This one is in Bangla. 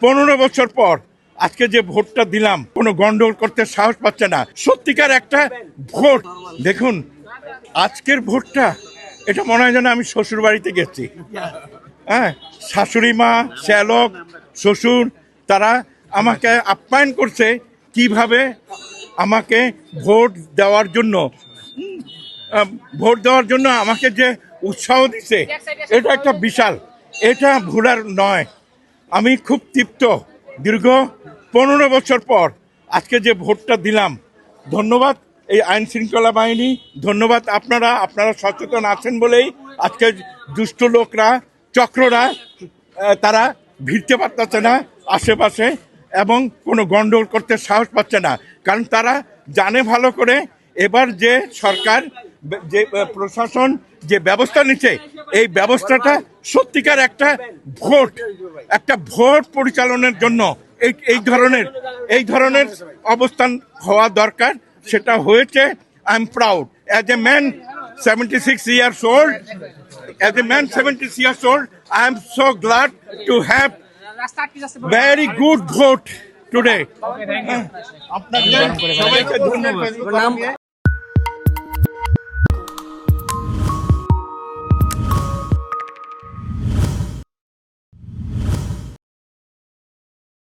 15 বছর পর আজকে যে ভোটটা দিলাম, কোনো গন্ডগোল করতে সাহস পাচ্ছে না। সত্যিকার একটা ভোট। দেখুন, আজকের ভোটটা এটা মনে হয় যেন আমি শ্বশুর বাড়িতে গেছি। হ্যাঁ, শাশুড়ি মা, শ্যালক, শ্বশুর, তারা আমাকে আপ্যায়ন করছে কিভাবে আমাকে ভোট দেওয়ার জন্য আমাকে যে উৎসাহ দিছে, এটা একটা বিশাল, এটা ভুলার নয়। আমি খুব তৃপ্ত। দীর্ঘ 15 বছর পর আজকে যে ভোটটা দিলাম, ধন্যবাদ এই আইন শৃঙ্খলা বাহিনী, ধন্যবাদ আপনারা সচেতন আছেন বলেই আজকে দুষ্ট লোকরা, চক্ররা তারা ভিড়তে পারতেছে না আশেপাশে এবং কোনো গন্ডগোল করতে সাহস পাচ্ছে না। কারণ তারা জানে ভালো করে এবার যে সরকার, যে প্রশাসন যে ব্যবস্থা নিচ্ছে, এই ব্যবস্থাটা সত্যিকার একটা ভোট পরিচালনার জন্য এই ধরনের অবস্থান হওয়া দরকার। সেটা হয়েছে। I am proud as a man 76 years old. As a man 76 years old, I am so glad to have very good vote today. আপনাদের সবাইকে ধন্যবাদ।